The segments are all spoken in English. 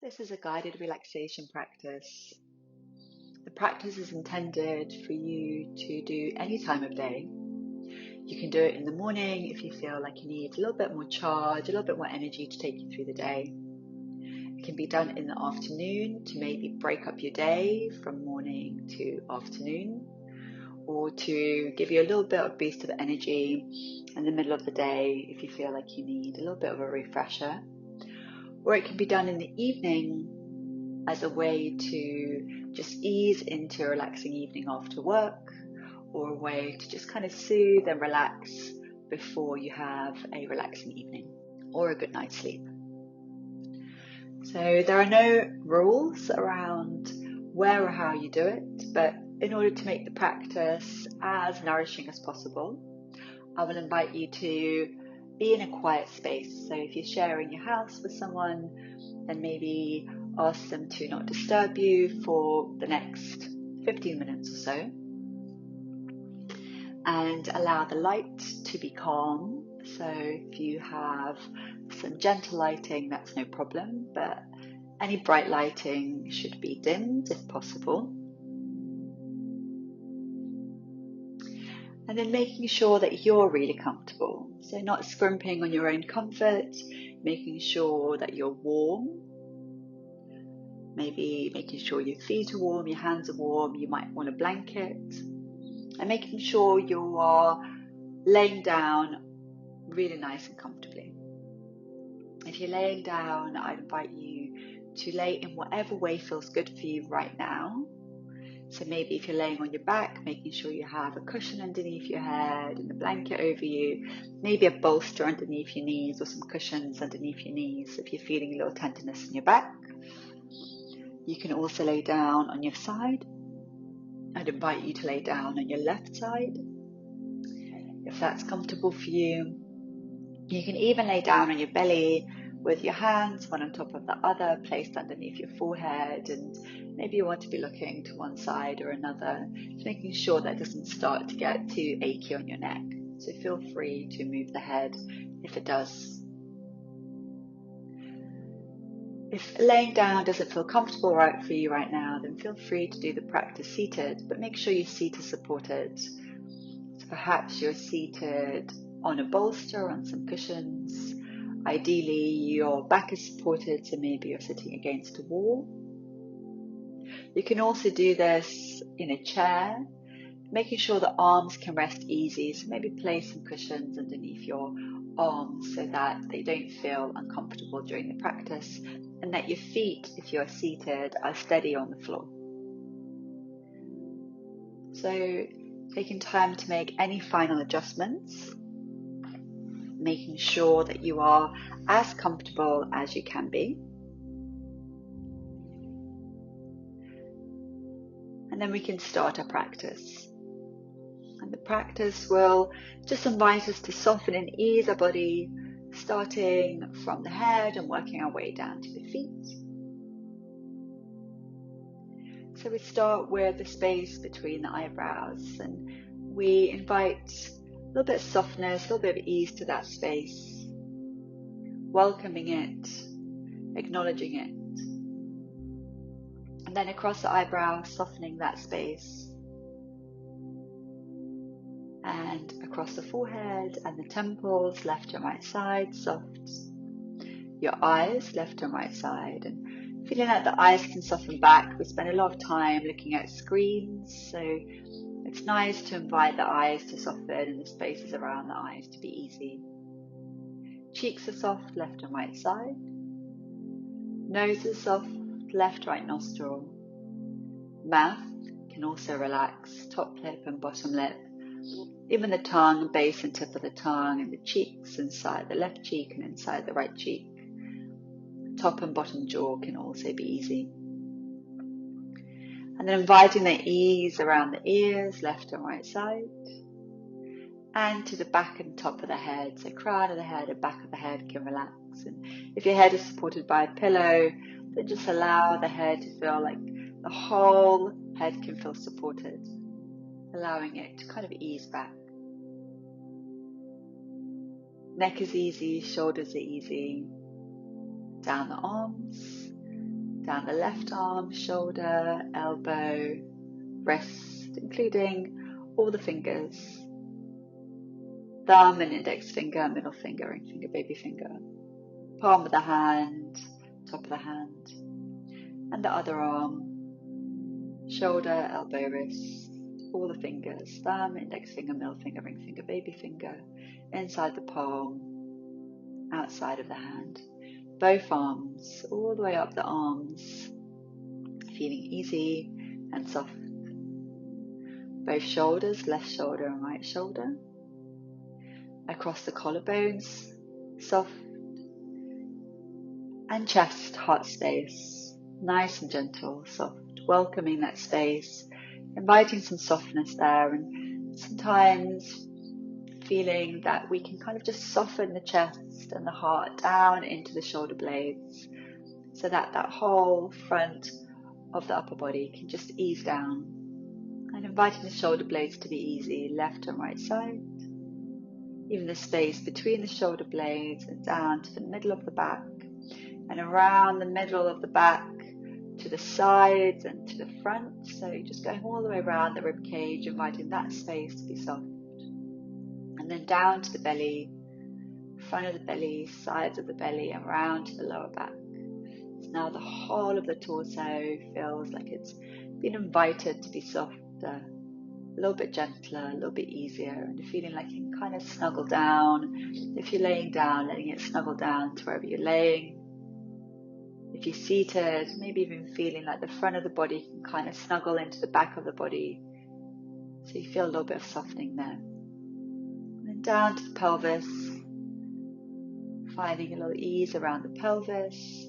This is a guided relaxation practice. The practice is intended for you to do any time of day. You can do it in the morning if you feel like you need a little bit more charge, a little bit more energy to take you through the day. It can be done in the afternoon to maybe break up your day from morning to afternoon, or to give you a little bit of boost of energy in the middle of the day if you feel like you need a little bit of a refresher. Or it can be done in the evening as a way to just ease into a relaxing evening after work, or a way to just kind of soothe and relax before you have a relaxing evening or a good night's sleep. So there are no rules around where or how you do it, but in order to make the practice as nourishing as possible, I will invite you to be in a quiet space. So if you're sharing your house with someone, then maybe ask them to not disturb you for the next 15 minutes or so. And allow the light to be calm. So if you have some gentle lighting, that's no problem, but any bright lighting should be dimmed if possible. And then making sure that you're really comfortable. So not scrimping on your own comfort, making sure that you're warm. Maybe making sure your feet are warm, your hands are warm, you might want a blanket. And making sure you are laying down really nice and comfortably. If you're laying down, I'd invite you to lay in whatever way feels good for you right now. So maybe if you're laying on your back, making sure you have a cushion underneath your head and a blanket over you, maybe a bolster underneath your knees or some cushions underneath your knees if you're feeling a little tenderness in your back. You can also lay down on your side. I'd invite you to lay down on your left side if that's comfortable for you. You can even lay down on your belly with your hands one on top of the other placed underneath your forehead, and maybe you want to be looking to one side or another, just making sure that doesn't start to get too achy on your neck. So feel free to move the head if it does. If laying down doesn't feel comfortable right for you right now, then feel free to do the practice seated, but make sure your seat is supported. So perhaps you're seated on a bolster, on some cushions. Ideally, your back is supported, so maybe you're sitting against a wall. You can also do this in a chair, making sure the arms can rest easy. So maybe place some cushions underneath your arms so that they don't feel uncomfortable during the practice, and that your feet, if you're seated, are steady on the floor. So taking time to make any final adjustments, making sure that you are as comfortable as you can be. And then we can start our practice. And the practice will just invite us to soften and ease our body, starting from the head and working our way down to the feet. So we start with the space between the eyebrows, and we invite a little bit of softness, a little bit of ease to that space, welcoming it, acknowledging it. And then across the eyebrows, softening that space. And across the forehead and the temples, left and right side, soft. Your eyes, left and right side. And feeling like the eyes can soften back. We spend a lot of time looking at screens, so it's nice to invite the eyes to soften and the spaces around the eyes to be easy. Cheeks are soft, left and right side. Nose is soft, left, right nostril. Mouth can also relax, top lip and bottom lip. Even the tongue, base and tip of the tongue, and the cheeks inside the left cheek and inside the right cheek. Top and bottom jaw can also be easy. And then inviting the ease around the ears, left and right side. And to the back and top of the head. So crown of the head and back of the head can relax. And if your head is supported by a pillow, then just allow the head to feel like the whole head can feel supported, allowing it to kind of ease back. Neck is easy, shoulders are easy. Down the arms, Down the left arm, shoulder, elbow, wrist, including all the fingers. Thumb and index finger, middle finger, ring finger, baby finger. Palm of the hand, top of the hand. And the other arm, shoulder, elbow, wrist, all the fingers. Thumb, index finger, middle finger, ring finger, baby finger. Inside the palm, outside of the hand. Both arms, all the way up the arms, feeling easy and soft. Both shoulders, left shoulder and right shoulder. Across the collarbones, soft. And chest, heart space, nice and gentle, soft. Welcoming that space, inviting some softness there, and sometimes feeling that we can kind of just soften the chest and the heart down into the shoulder blades, so that that whole front of the upper body can just ease down, and inviting the shoulder blades to be easy, left and right side, even the space between the shoulder blades and down to the middle of the back and around the middle of the back to the sides and to the front. So just going all the way around the rib cage, inviting that space to be soft, and then down to the belly, front of the belly, sides of the belly, and round to the lower back. So now the whole of the torso feels like it's been invited to be softer, a little bit gentler, a little bit easier, and feeling like you can kind of snuggle down. If you're laying down, letting it snuggle down to wherever you're laying. If you're seated, maybe even feeling like the front of the body can kind of snuggle into the back of the body, so you feel a little bit of softening there. And then down to the pelvis, finding a little ease around the pelvis.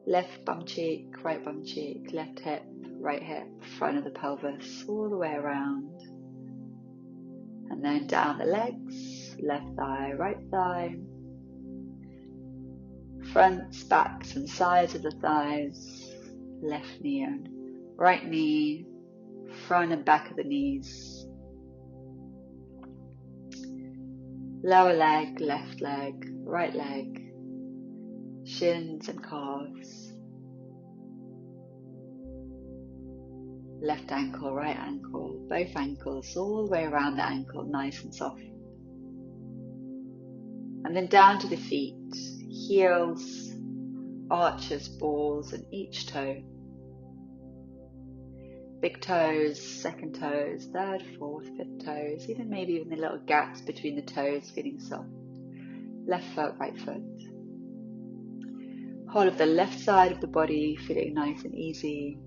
Left bum cheek, right bum cheek, left hip, right hip, front of the pelvis, all the way around. And then down the legs, left thigh, right thigh. Fronts, backs and sides of the thighs, left knee and right knee, front and back of the knees. Lower leg, left leg, right leg. Shins and calves, left ankle, right ankle, both ankles, all the way around the ankle, nice and soft. And then down to the feet, heels, arches, balls, and each toe. Big toes, second toes, third, fourth, fifth toes, maybe even the little gaps between the toes feeling soft. Left foot, right foot. Whole of the left side of the body feeling nice and easy.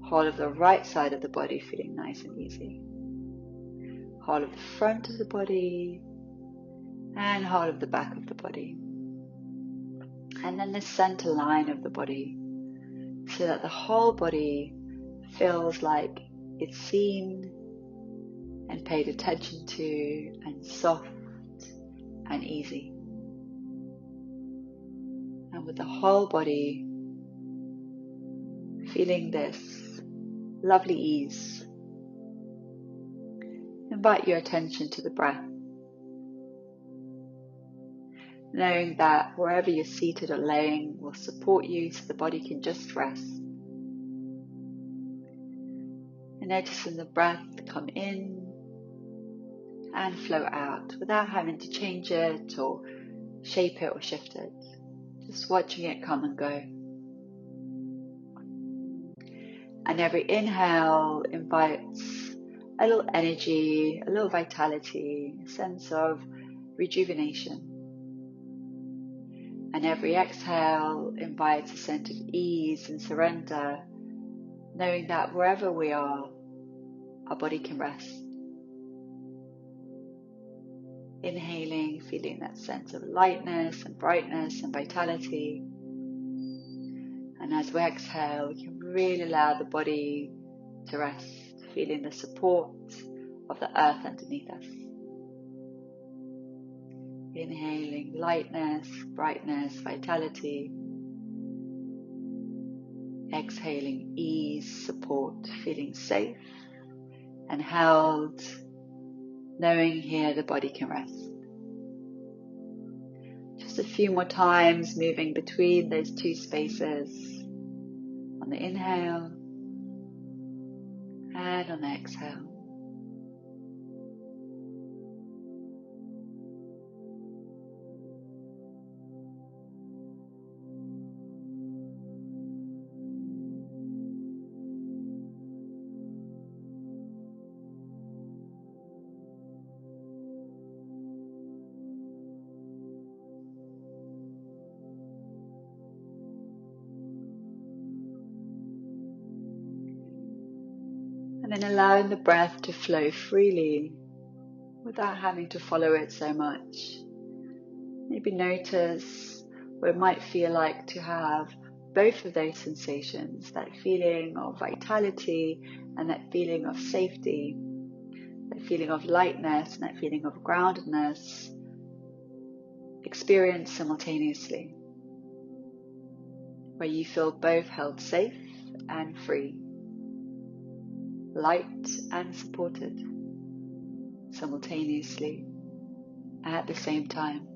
Whole of the right side of the body feeling nice and easy. Whole of the front of the body and whole of the back of the body. And then the center line of the body, so that the whole body feels like it's seen and paid attention to and soft and easy. And with the whole body feeling this lovely ease, invite your attention to the breath, knowing that wherever you're seated or laying will support you so the body can just rest. And noticing the breath come in and flow out without having to change it or shape it or shift it. Just watching it come and go. And every inhale invites a little energy, a little vitality, a sense of rejuvenation. And every exhale invites a sense of ease and surrender, knowing that wherever we are, our body can rest. Inhaling, feeling that sense of lightness and brightness and vitality. And as we exhale, we can really allow the body to rest, feeling the support of the earth underneath us. Inhaling lightness, brightness, vitality. Exhaling ease, support, feeling safe and held, knowing here the body can rest. Just a few more times moving between those two spaces on the inhale and on the exhale. And then allowing the breath to flow freely without having to follow it so much. Maybe notice what it might feel like to have both of those sensations, that feeling of vitality and that feeling of safety, that feeling of lightness and that feeling of groundedness, experienced simultaneously, where you feel both held safe and free, light and supported, simultaneously at the same time.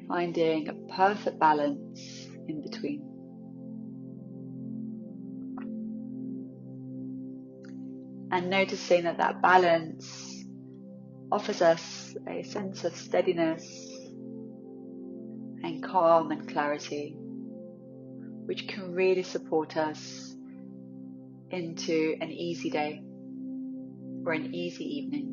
Finding a perfect balance in between. And noticing that that balance offers us a sense of steadiness and calm and clarity, which can really support us into an easy day or an easy evening.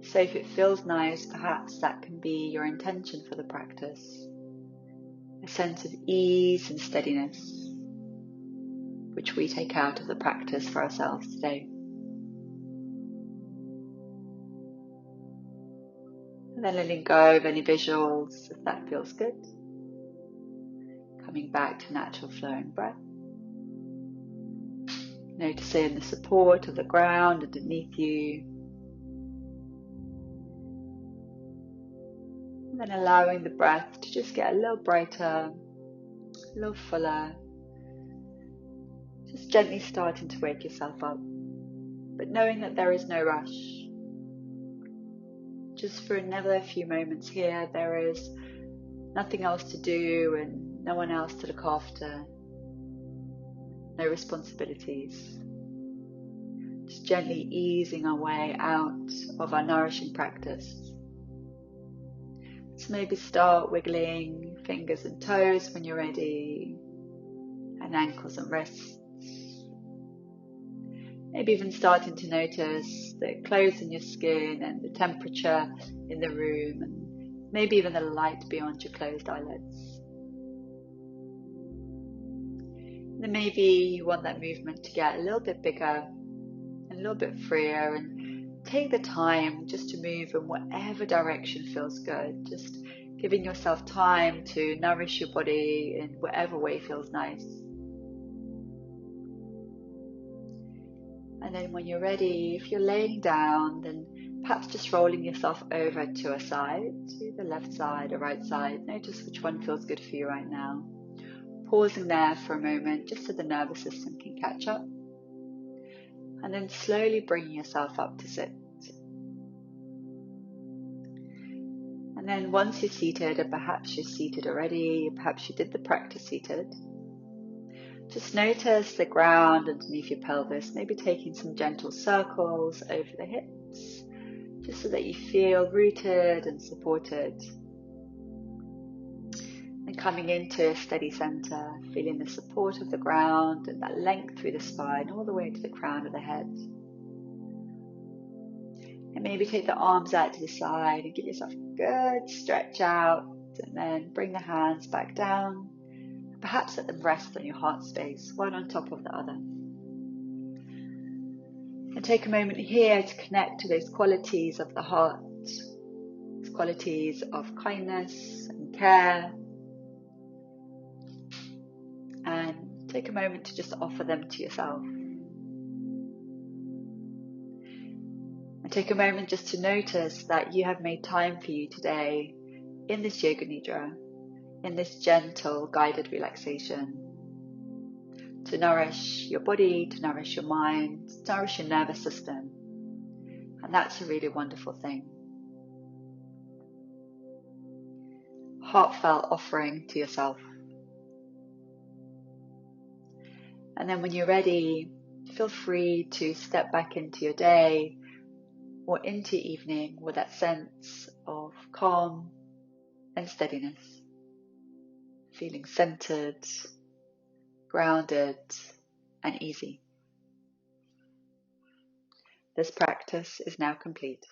So if it feels nice, perhaps that can be your intention for the practice. A sense of ease and steadiness, which we take out of the practice for ourselves today. And then letting go of any visuals, if that feels good. Coming back to natural flowing breath. Noticing the support of the ground underneath you. And then allowing the breath to just get a little brighter, a little fuller. Just gently starting to wake yourself up, but knowing that there is no rush. Just for another few moments here, there is nothing else to do and no one else to look after. No responsibilities. Just gently easing our way out of our nourishing practice. So maybe start wiggling fingers and toes when you're ready, and ankles and wrists. Maybe even starting to notice the clothes in your skin and the temperature in the room, and maybe even the light beyond your closed eyelids. And then maybe you want that movement to get a little bit bigger and a little bit freer, and take the time just to move in whatever direction feels good. Just giving yourself time to nourish your body in whatever way feels nice. And then when you're ready, if you're laying down, then perhaps just rolling yourself over to a side, to the left side or right side. Notice which one feels good for you right now. Pausing there for a moment just so the nervous system can catch up. And then slowly bringing yourself up to sit. And then once you're seated, or perhaps you're seated already, perhaps you did the practice seated, just notice the ground underneath your pelvis, maybe taking some gentle circles over the hips, just so that you feel rooted and supported. And coming into a steady center, feeling the support of the ground and that length through the spine all the way to the crown of the head. And maybe take the arms out to the side and give yourself a good stretch out, and then bring the hands back down. Perhaps let them rest on your heart space, one on top of the other. And take a moment here to connect to those qualities of the heart, those qualities of kindness and care. And take a moment to just offer them to yourself. And take a moment just to notice that you have made time for you today in this Yoga Nidra, in this gentle guided relaxation, to nourish your body, to nourish your mind, to nourish your nervous system. And that's a really wonderful thing. Heartfelt offering to yourself. And then when you're ready, feel free to step back into your day or into evening with that sense of calm and steadiness, feeling centered, grounded, and easy. This practice is now complete.